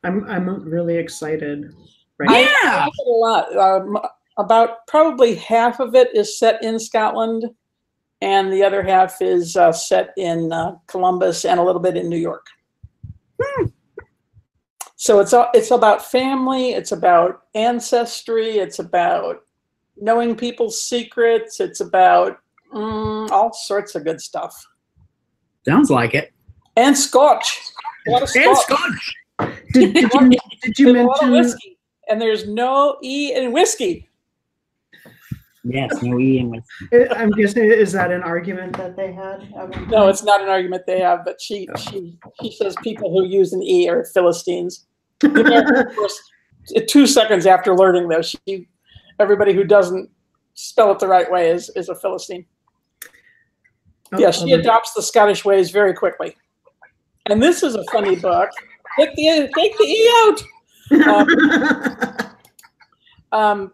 I'm really excited. I like it a lot. About probably half of it is set in Scotland, and the other half is set in Columbus and a little bit in New York. So it's about family, it's about ancestry, it's about knowing people's secrets, it's about all sorts of good stuff. Sounds like it. And Scotch. A lot of Scotch. And Scotch. Did you There's a lot of mention whiskey, and there's no E in whiskey. Yes, no E in whiskey. I'm guessing, is that an argument that they had? No, it's not an argument they have, but she says people who use an E are Philistines. Of course, 2 seconds after learning this, everybody who doesn't spell it the right way is a Philistine. Yeah, she adopts the Scottish ways very quickly. And this is a funny book. Take the E out.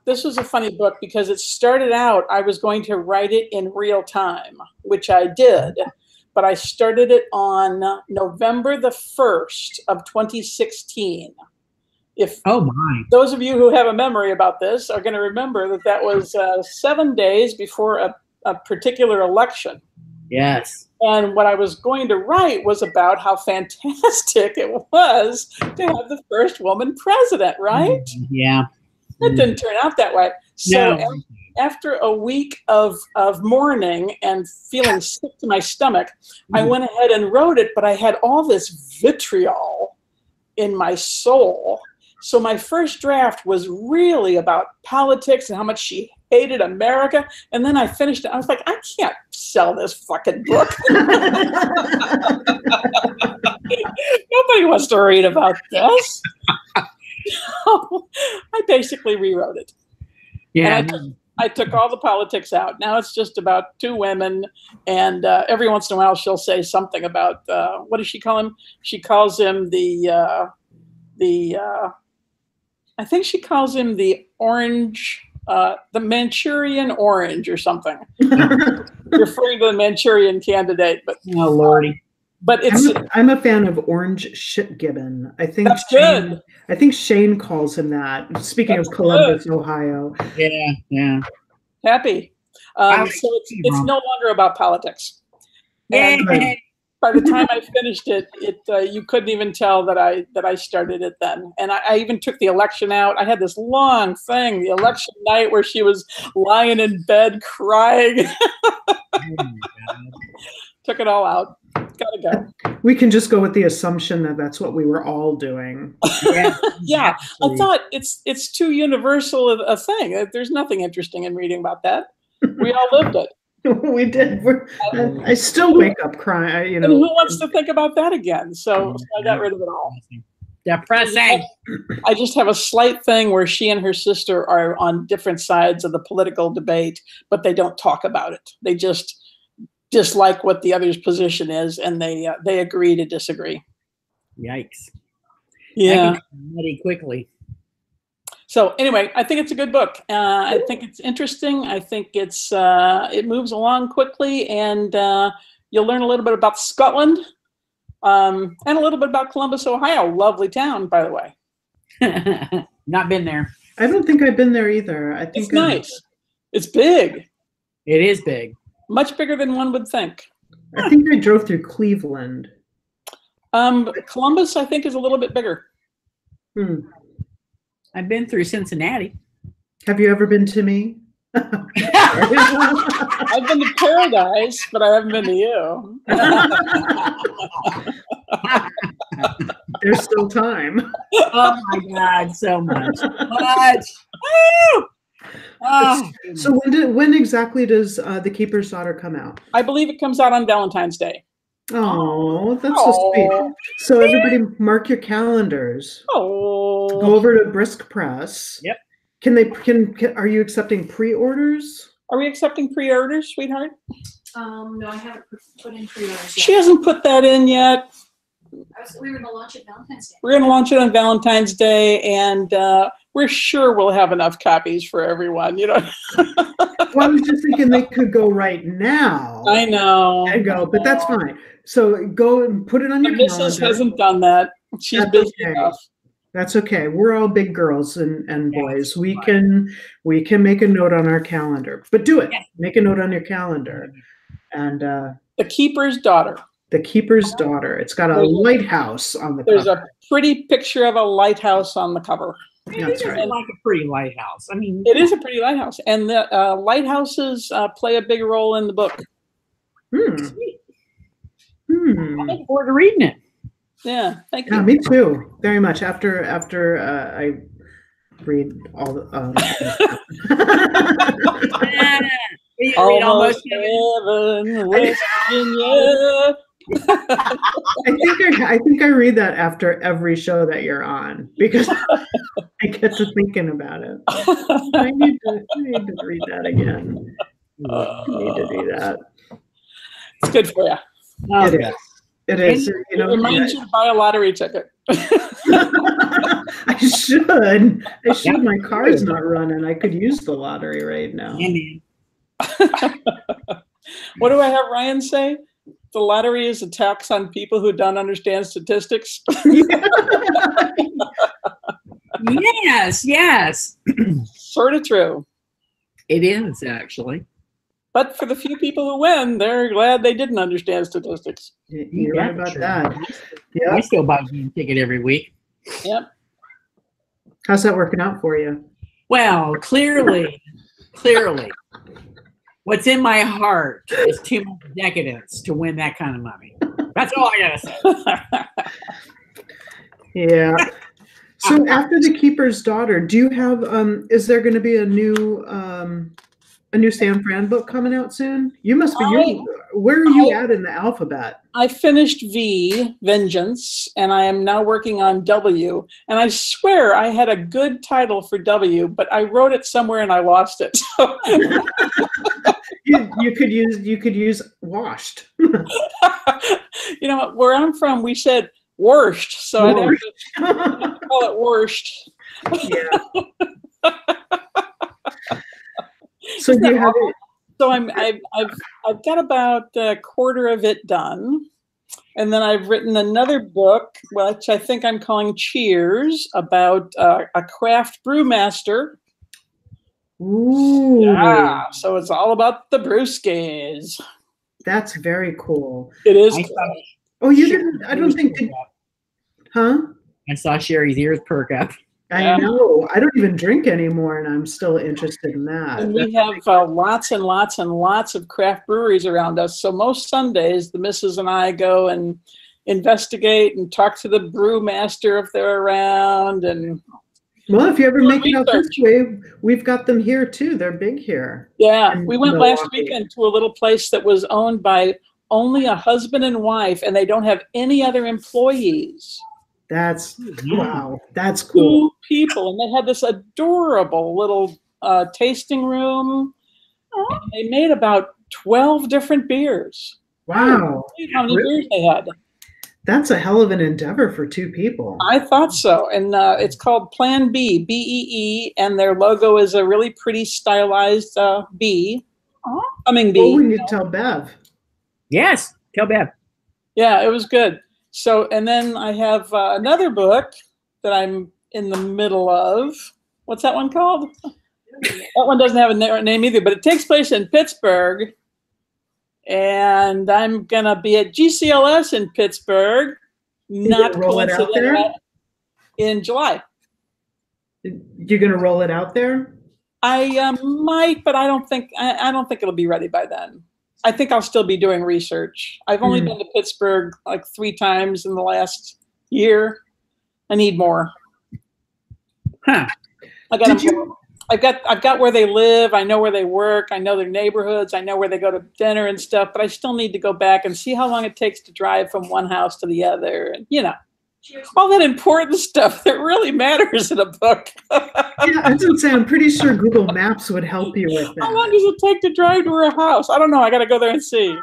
This was a funny book because it started out, I was going to write it in real time, which I did. But I started it on November the 1st of 2016. Oh my! Those of you who have a memory about this are going to remember that was 7 days before a particular election. Yes. And what I was going to write was about how fantastic it was to have the first woman president, right? Yeah. It didn't turn out that way. So after a week of mourning and feeling sick to my stomach, I went ahead and wrote it, but I had all this vitriol in my soul. So my first draft was really about politics and how much she hated America. And then I finished it. I was like, I can't sell this fucking book. Nobody wants to read about this. So I basically rewrote it. Yeah. I took all the politics out. Now it's just about 2 women, and every once in a while she'll say something about what does she call him? She calls him I think she calls him the orange, the Manchurian orange or something, referring to the Manchurian candidate. But oh lordy. But it's I'm a fan of Orange Shipgibbon. I think that's good. I think Shane calls him that. Speaking of Columbus, Ohio. Yeah. Happy. So it's no longer about politics. And by the time I finished it, you couldn't even tell that I started it then. And I even took the election out. I had this long thing, the election night, where she was lying in bed crying. Took it all out. Gotta go. We can just go with the assumption that that's what we were all doing. Yeah. I thought it's too universal a thing. There's nothing interesting in reading about that. We all lived it. We did. I still wake up crying. And who wants to think about that again? So I got rid of it all. Depressing. I just have a slight thing where she and her sister are on different sides of the political debate, but they don't talk about it. They just dislike what the other's position is, and they agree to disagree. Yikes. Yeah. That can muddy quickly. So anyway, I think it's a good book. I think it's interesting. I think it moves along quickly, and You'll learn a little bit about Scotland, and a little bit about Columbus, Ohio. Lovely town, by the way. Not been there. I don't think I've been there either. I think It's nice. It's big. It is big. Much bigger than one would think. I think I drove through Cleveland. Columbus, I think, is a little bit bigger. I've been through Cincinnati. Have you ever been to me? I've been to Paradise, but I haven't been to you. There's still time. Oh my God, so much. Woo! Oh, So when exactly does The Keeper's Daughter come out? I believe it comes out on Valentine's Day. Oh, that's so sweet. So everybody mark your calendars. Oh. Go over to Brisk Press. Yep. Are you accepting pre-orders? Are we accepting pre-orders, sweetheart? No, I haven't put in pre-orders She yet. hasn't put that in yet. We were going to launch it Valentine's Day. We're going to launch it on Valentine's Day, and we're sure we'll have enough copies for everyone. You know. Well, I was just thinking they could go right now. I know. And go, but that's fine. So go and put it on The your missus calendar. hasn't done that. She's That's busy okay. enough. That's okay. We're all big girls and boys. We can make a note on our calendar. But do it. Yes. Make a note on your calendar. And The Keeper's Daughter. The Keeper's Daughter. It's got a lighthouse on the There's cover. a pretty picture of a lighthouse on the cover. That's right. like a pretty lighthouse. I mean, It is a pretty lighthouse, and the lighthouses play a big role in the book. sweet. Hmm. I look forward to reading it. Yeah, thank Yeah, you. me too. Very much. After I read all the. You read almost Heaven, West Virginia. I think I read that after every show that you're on because I get to thinking about it. I need to read that again. I need to do that. It's good for you. Oh, It is. It is. You It know, reminds you to buy a lottery ticket. I should. My car's not running. I could use the lottery right now. Amen. What do I have Ryan say? The lottery is a tax on people who don't understand statistics. Yes. Sort of true. It is actually. But for the few people who win, they're glad they didn't understand statistics. You're right about that. I Yeah. still buy a ticket every week. Yep. How's that working out for you? Well, clearly, what's in my heart is too much decadence to win that kind of money. That's all I gotta say. Yeah. So after The Keeper's Daughter, do you have is there going to be a new San Fran book coming out soon? You must be. Where are you at in the alphabet? I finished V, Vengeance, and I am now working on W. And I swear I had a good title for W, but I wrote it somewhere and I lost it. So You could use washed. you know, where I'm from, we said worst, so I'd have to call it worst. Yeah. So do you have it? So I've got about a quarter of it done, and then I've written another book, which I think I'm calling Cheers, about a craft brewmaster. Ooh, Yeah, so it's all about the brewskis. that's very cool. It is. I cool. saw Oh, you Sherry's didn't? I don't think. ears perk up. Huh? I saw Sherry's ears perk up. Yeah. I know. I don't even drink anymore, and I'm still interested in that. And we have lots and lots and lots of craft breweries around us. So most Sundays, the missus and I go and investigate and talk to the brewmaster if they're around. And Well, if you ever Well, make it out this way, we've got them here too. They're big here. yeah, in we went last Milwaukee. weekend to a little place that was owned by only a husband and wife, and they don't have any other employees. That's wow. That's 2 cool. people, and they had this adorable little tasting room. And they made about 12 different beers. Wow, How many beers they had? that's a hell of an endeavor for 2 people. I thought so. And it's called Plan B, B-E-E, and their logo is a really pretty stylized bee, humming What bee. would you tell Bev? Yes. Tell Bev. Yeah, it was good. So, and then I have another book that I'm in the middle of. What's that one called? That one doesn't have a name either, but it takes place in Pittsburgh. And I'm going to be at GCLS in Pittsburgh, not coincidentally, in July. You're going to roll it out there? I might, but I don't think it'll be ready by then. I think I'll still be doing research. I've only been to Pittsburgh like 3 times in the last year. I need more. Huh. I've got where they live. I know where they work. I know their neighborhoods. I know where they go to dinner and stuff. But I still need to go back and see how long it takes to drive from one house to the other. And all that important stuff that really matters in a book. Yeah, I was going to say, I'm pretty sure Google Maps would help you with that. How long does it take to drive to her house? I don't know. I got to go there and see.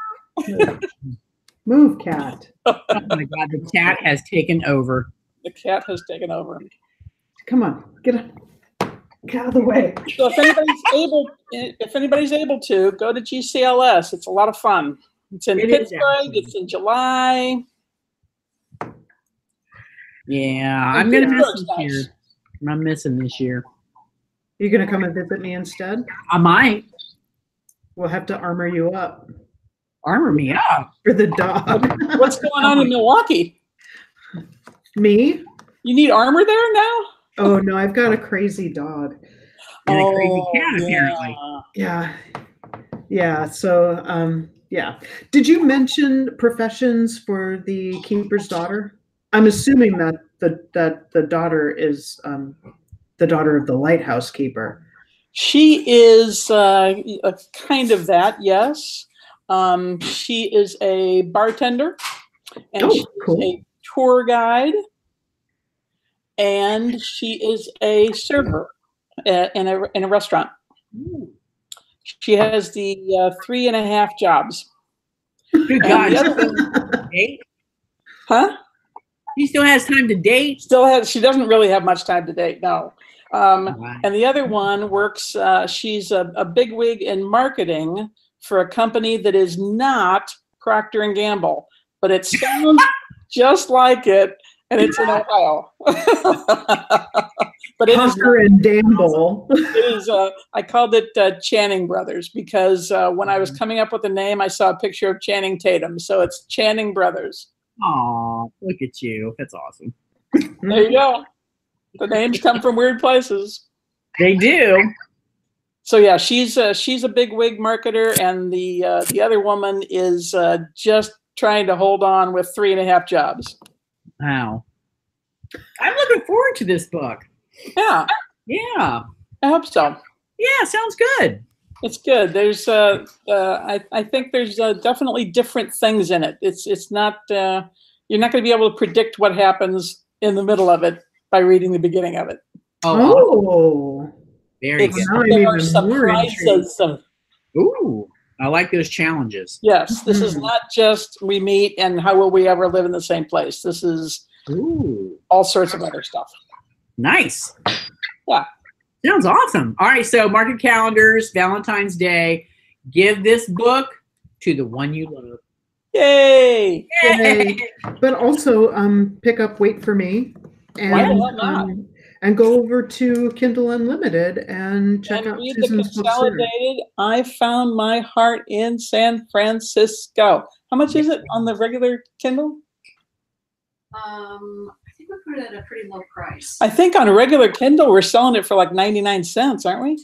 Move, cat. Oh my God, the cat has taken over. The cat has taken over. Come on, get out of the way. So if anybody's able to, go to GCLS. It's a lot of fun. It's in Pittsburgh. It's in July. Yeah, I'm gonna miss this year. I'm missing this year. You gonna come and visit me instead? I might. We'll have to armor you up. Armor me up for the dog. What's going on in Milwaukee? Me? You need armor there now? Oh no, I've got a crazy dog. And a crazy cat, apparently. Yeah. So yeah. Did you mention professions for the keeper's daughter? I'm assuming that the daughter is the daughter of the lighthouse keeper. She is a kind of that, yes. She is a bartender, and she's a tour guide, and she is a server in a restaurant. She has the 3.5 jobs. Good God. Date? Huh? She still has time to date? She doesn't really have much time to date, no. And the other one works, she's a bigwig in marketing for a company that is not Procter & Gamble, but it sounds just like it, and it's in Ohio. But it Procter and Gamble. It is. I called it Channing Brothers because when I was coming up with the name, I saw a picture of Channing Tatum, so it's Channing Brothers. Aw, look at you. That's awesome. There you go. The names come from weird places. They do. So yeah, she's a big wig marketer, and the other woman is just trying to hold on with 3.5 jobs. Wow. I'm looking forward to this book. Yeah. Yeah. I hope so. Yeah, sounds good. It's good. There's I think there's definitely different things in it. It's not you're not going to be able to predict what happens in the middle of it by reading the beginning of it. Oh. Very good. There are surprises. Ooh, I like those challenges. Yes, this is not just we meet and how will we ever live in the same place. This is all sorts of other stuff. Nice. Yeah. Sounds awesome. All right, so market calendars, Valentine's Day. Give this book to the one you love. Yay! Yay. But also pick up Wait for Me and go over to Kindle Unlimited and check out read Susan's the book series. Consolidated. I Found My Heart in San Francisco. How much is it on the regular Kindle? I think we put it at a pretty low price. I think on a regular Kindle we're selling it for like 99 cents, aren't we?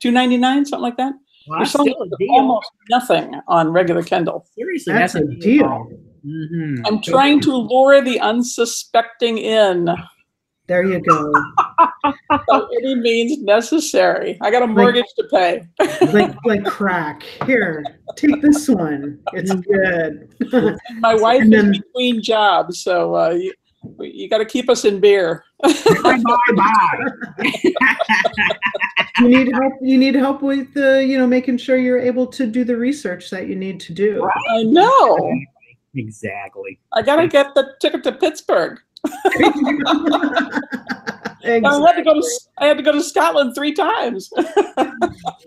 $2.99, something like that. Well, we're selling it for almost nothing on regular Kindle. Seriously, that's a deal. Mm-hmm. I'm trying to lure the unsuspecting in. There you go. By any means necessary. I got a mortgage to pay. like crack. Here, take this one. It's good. And my wife is between jobs, so you got to keep us in beer. Bye. You need help with making sure you're able to do the research that you need to do. Right? I know. Exactly. I got to get the ticket to Pittsburgh. Exactly. I had to go to Scotland 3 times.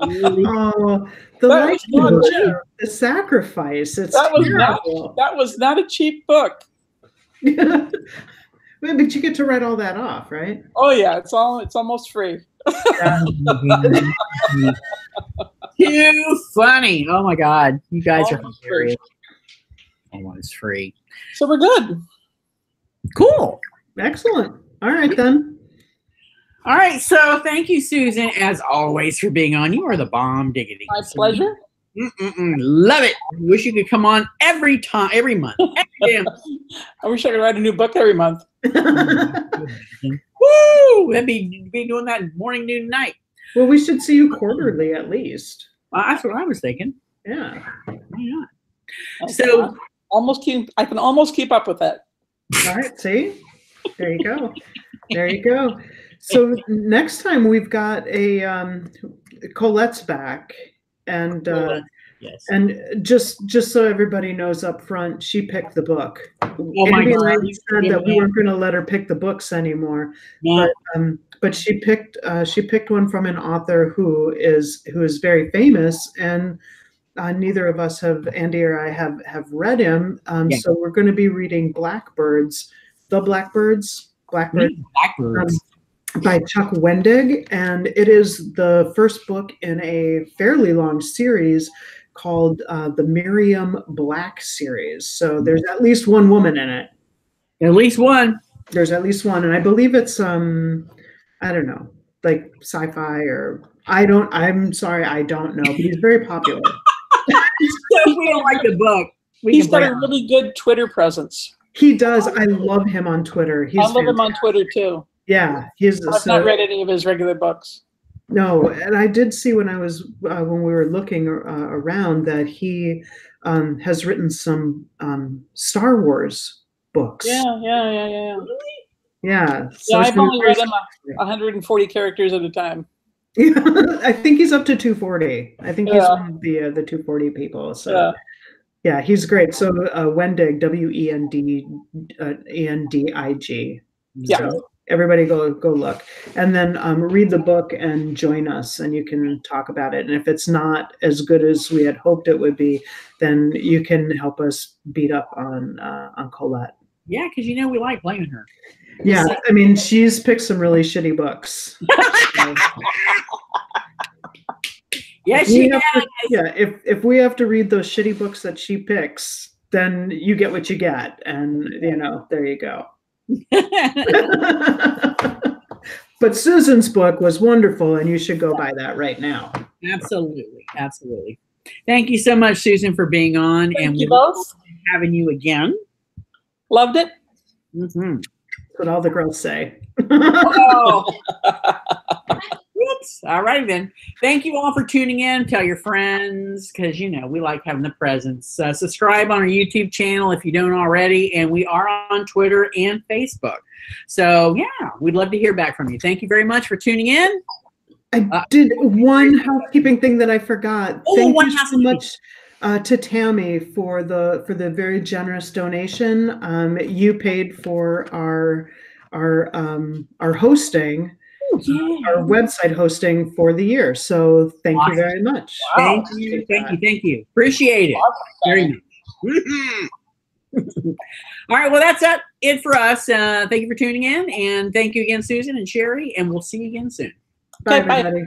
Oh, The That was not likelihood, cheap. the sacrifice. It's That was terrible. that was not a cheap book. But you get to write all that off, right? Oh yeah, it's almost free. Too funny. Oh my God. You guys are Almost hilarious. Almost free. So we're good. Cool. Excellent. All right, then. All right. So thank you, Susan, as always, for being on. You are the bomb diggity. My pleasure. Love it. Wish you could come on every time, every month. Every damn. I wish I could write a new book every month. Woo! That'd be doing that morning, noon, night. Well, we should see you quarterly at least. That's what I was thinking. Yeah. Why not? Okay. So I can almost keep up with that. All right. See? There you go. There you go. So next time we've got a Colette's back. And yes. And just so everybody knows up front, she picked the book. Oh my Andy and I God. said that we weren't going to let her pick the books anymore. Yeah. But she picked one from an author who is very famous, and neither of us Andy or I have read him. Yeah. So we're going to be reading Blackbirds, Blackbirds. By Chuck Wendig, and it is the first book in a fairly long series called the Miriam Black series. So there's at least one woman in it. At least one. There's at least one, and I believe it's I don't know, like sci-fi or I'm sorry, I don't know, but he's very popular. So we don't like the book. He's got a really good Twitter presence. He does. I love him on Twitter. I love him on Twitter too. Yeah, I've not read any of his regular books. No, and I did see when we were looking around that he has written some Star Wars books. Yeah. Yeah. So I've only read him 140 characters at a time. I think he's up to 240. I think he's one of the 240 people. So yeah, he's great. So Wendig, Wendig. Yeah. So everybody go look, and then read the book and join us, and you can talk about it. And if it's not as good as we had hoped it would be, then you can help us beat up on Colette. Yeah, because we like blaming her. Yeah, I mean, she's picked some really shitty books. Yes, she has. Yeah, if we have to read those shitty books that she picks, then you get what you get, and there you go. But Susan's book was wonderful, and you should go buy that right now. Absolutely. Thank you so much, Susan, for being on. Thank you both. Having you again. Loved it. Mm-hmm. That's what all the girls say. Oh. Whoops. All right, then. Thank you all for tuning in. Tell your friends, because, we like having the presence. Subscribe on our YouTube channel if you don't already, and we are on Twitter and Facebook. So, yeah, we'd love to hear back from you. Thank you very much for tuning in. I did one housekeeping thing that I forgot. Thank you so much to Tammy for the very generous donation. You paid for our hosting. Our website hosting for the year. So thank you very much. Wow. Thank you. Appreciate it very much. All right, well, that's it for us. Thank you for tuning in, and thank you again, Susan and Sherry, and we'll see you again soon. Bye, everybody.